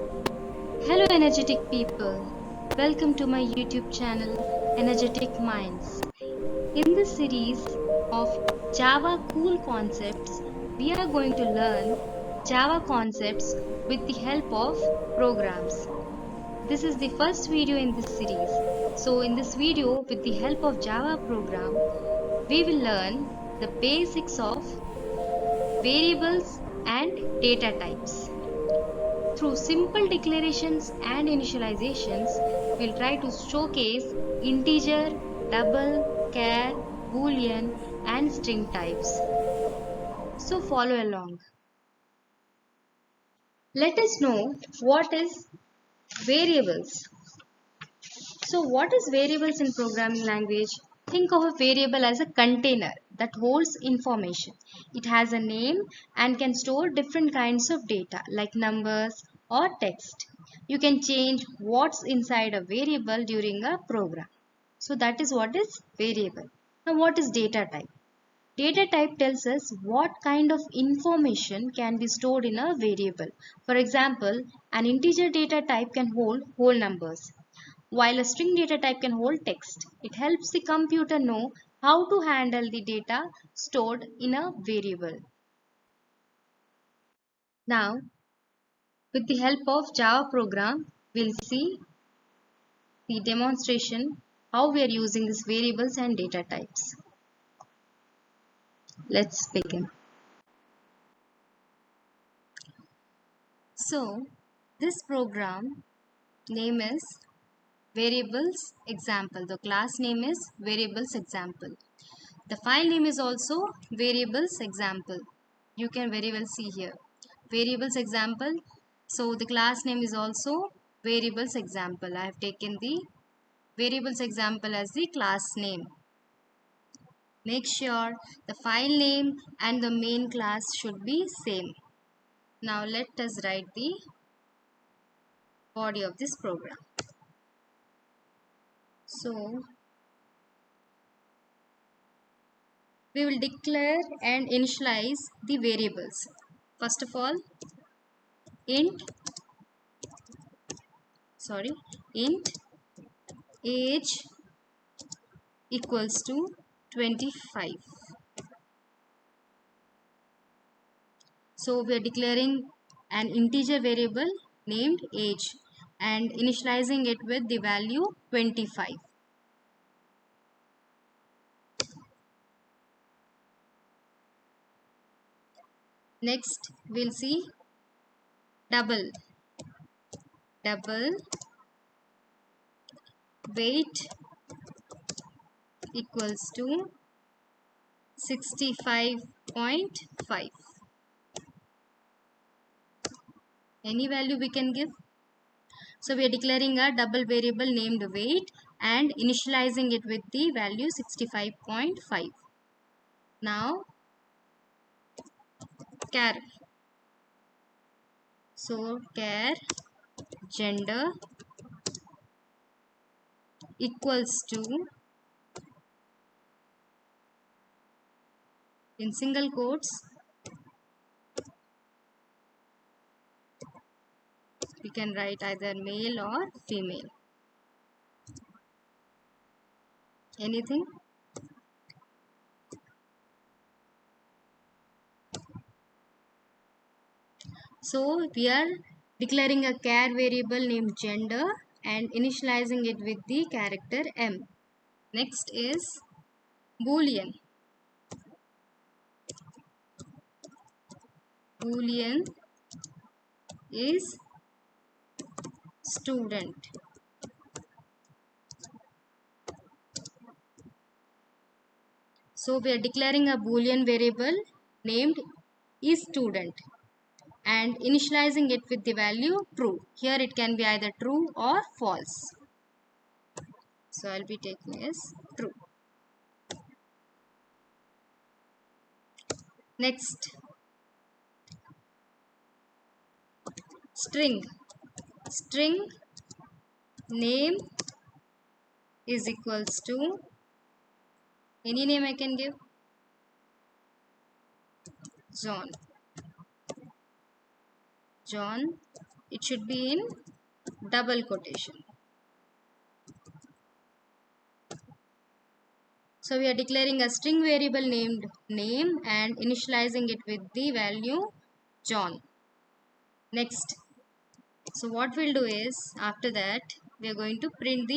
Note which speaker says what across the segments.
Speaker 1: Hello, energetic people. Welcome to my YouTube channel, Energetic Minds. In this series of Java Cool Concepts, we are going to learn Java concepts with the help of programs. This is the first video in this series. So, in this video, with the help of Java program, we will learn the basics of variables and data types. Through simple declarations and initializations, we'll try to showcase integer, double, char, boolean, and string types. So follow along. Let us know what is variables. So what is variables in programming language? Think of a variable as a container that holds information. It has a name and can store different kinds of data like numbers or text. You can change what's inside a variable during a program. So that is what is variable. Now what is data type? Data type tells us what kind of information can be stored in a variable. For example, an integer data type can hold whole numbers, while a string data type can hold text. It helps the computer know how to handle the data stored in a variable. Now, with the help of Java program, we'll see the demonstration how we are using these variables and data types. Let's begin. So, this program name is variables example. The class name is variables example. The file name is also variables example. You can very well see here variables example. So the class name is also variables example. I have taken the variables example as the class name. Make sure the file name and the main class should be same. Now let us write the body of this program. So we will declare and initialize the variables. First of all, int age equals to 25. So we are declaring an integer variable named age and initializing it with the value 25. Next we'll see double weight equals to 65.5. Any value we can give. So we are declaring a double variable named weight and initializing it with the value 65.5. Now char. So char gender equals to, in single quotes, we can write either male or female. Anything. So we are declaring a char variable named gender and initializing it with the character m. Next is boolean. Boolean is student. So we are declaring a boolean variable named is student and initializing it with the value true. Here it can be either true or false. So I'll be taking as true. Next, string. String name is equals to, any name I can give, John. John. It should be in double quotation. So we are declaring a string variable named name and initializing it with the value John. Next. So what we'll do is, after that we are going to print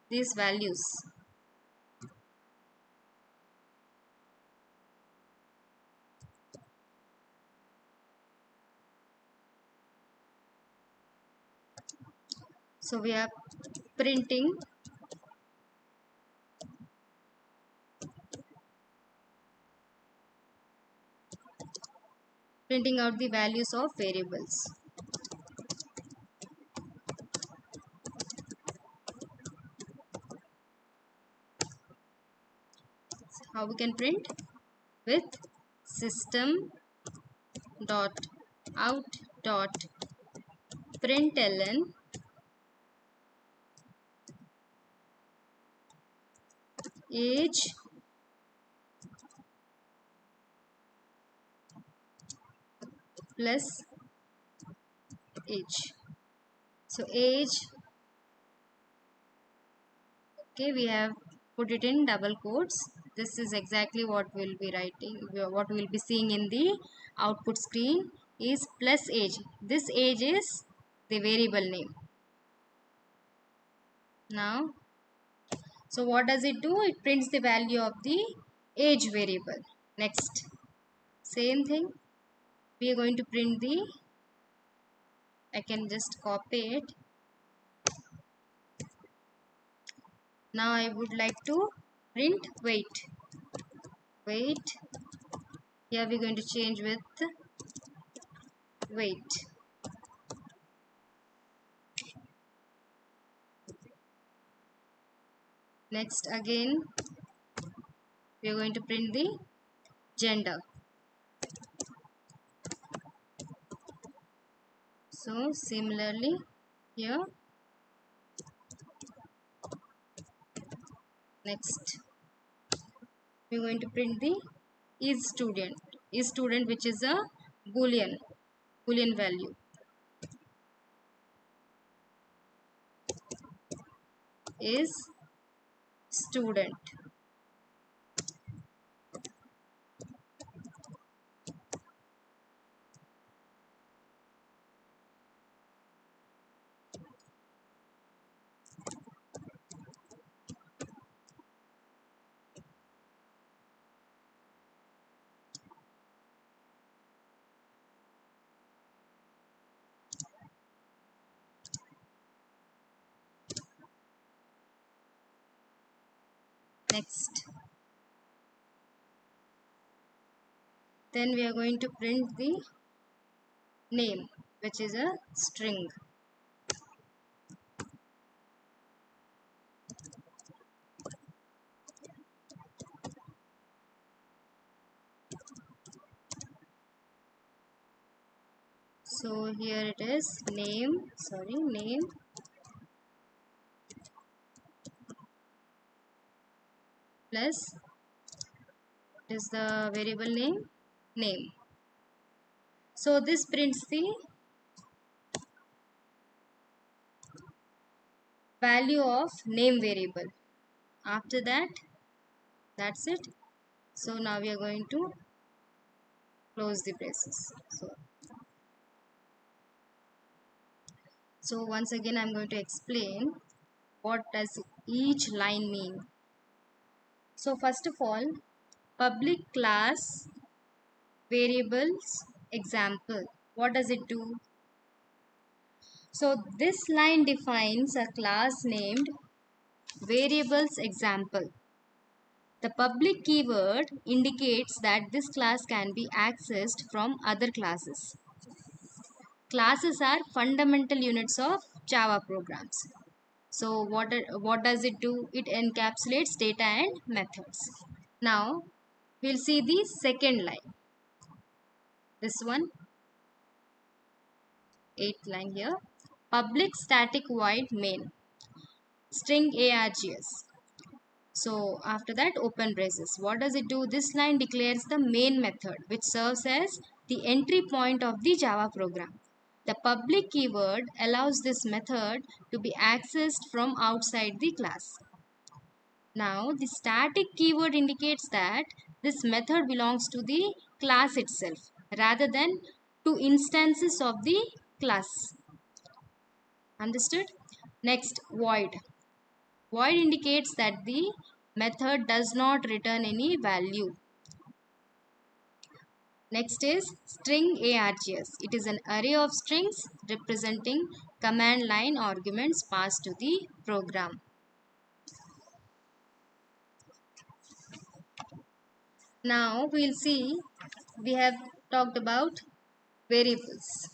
Speaker 1: these values. So we are printing out the values of variables. How we can print? With system dot out dot println age plus age. So age, okay, we have put it in double quotes. This is exactly what we'll be writing, what we'll be seeing in the output screen is plus age. This age is the variable name. Now, so what does it do? It prints the value of the age variable. Next, same thing, we are going to print the, I can just copy it. Now I would like to print weight. Weight, here we're going to change with weight. Next, again we are going to print the gender. So similarly here. Next, we are going to print the is student, which is a boolean value. Is student. Next, then we are going to print the name, which is a string. So here it is name plus is the variable name. So this prints the value of name variable. After that, that's it. So now we are going to close the braces. So once again I'm going to explain what does each line mean. So first of all, public class variables example. What does it do? So this line defines a class named variables example. The public keyword indicates that this class can be accessed from other classes. Classes are fundamental units of Java programs. So what does it do? It encapsulates data and methods. Now we'll see the second line. This one, 8th line here. Public static void main string args. So after that, open braces. What does it do? This line declares the main method, which serves as the entry point of the Java program. The public keyword allows this method to be accessed from outside the class. Now, the static keyword indicates that this method belongs to the class itself rather than to instances of the class. Understood? Next, void. Void indicates that the method does not return any value. Next is string args. It is an array of strings representing command line arguments passed to the program. Now we'll see, we have talked about variables.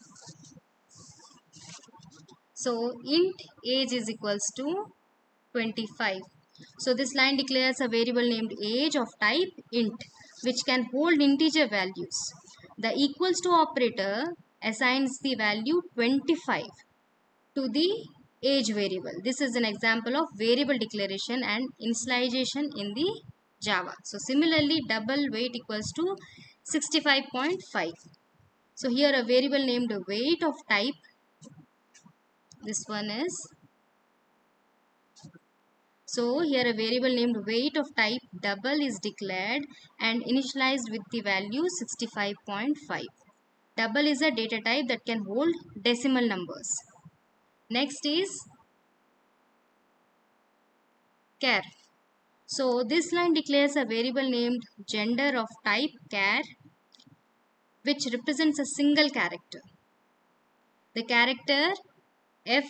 Speaker 1: So int age is equals to 25. So this line declares a variable named age of type int, which can hold integer values. The equals to operator assigns the value 25 to the age variable. This is an example of variable declaration and initialization in the Java. So similarly, double weight equals to 65.5. So here a variable named weight of type, this one is, so here a variable named weight of type double is declared and initialized with the value 65.5. Double is a data type that can hold decimal numbers. Next is char. So this line declares a variable named gender of type char, which represents a single character. The character F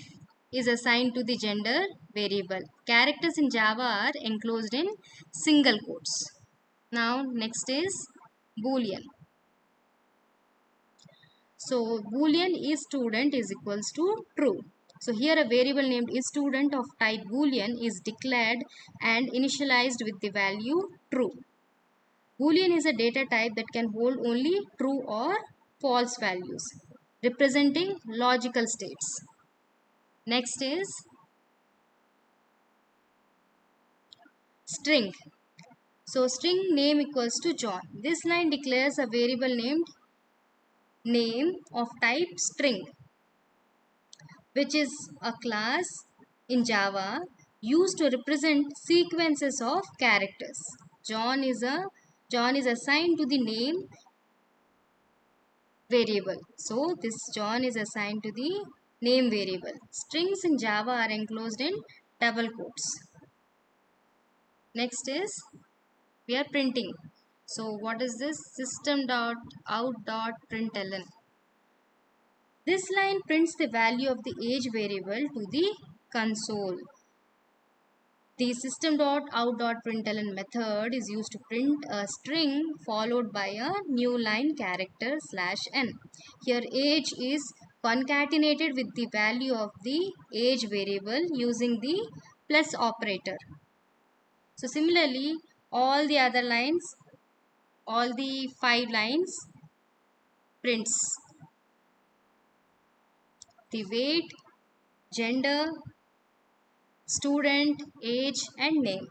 Speaker 1: is assigned to the gender variable. Characters in Java are enclosed in single quotes. Now next is boolean. So boolean is student is equals to true. So here a variable named is student of type boolean is declared and initialized with the value true. Boolean is a data type that can hold only true or false values, representing logical states. Next is string. So string name equals to John. This line declares a variable named name of type string, which is a class in Java used to represent sequences of characters. John is assigned to the name variable. So this John is assigned to the name variable. Strings in Java are enclosed in double quotes. Next is we are printing. So what is this? System.out.println. This line prints the value of the age variable to the console. The system.out.println method is used to print a string followed by a new line character /n. Here age is concatenated with the value of the age variable using the plus operator. So similarly, all the other lines, all the 5 lines prints the weight, gender, student, age and name.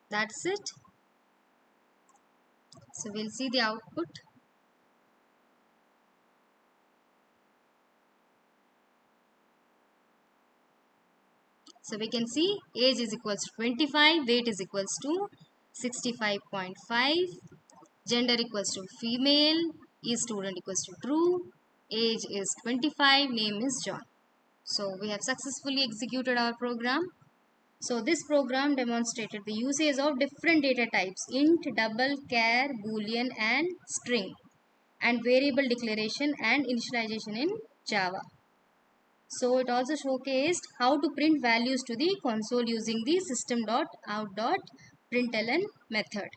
Speaker 1: That's it. So we'll see the output. So we can see age is equals to 25, weight is equals to 65.5, gender equals to female, is student equals to true, age is 25, name is John. So we have successfully executed our program. So this program demonstrated the usage of different data types int, double, char, boolean and string, and variable declaration and initialization in Java. So it also showcased how to print values to the console using the system.out.println method.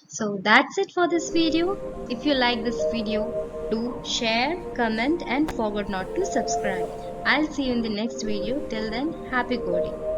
Speaker 1: So that's it for this video. If you like this video, do share, comment and forget not to subscribe. I'll see you in the next video. Till then, happy coding.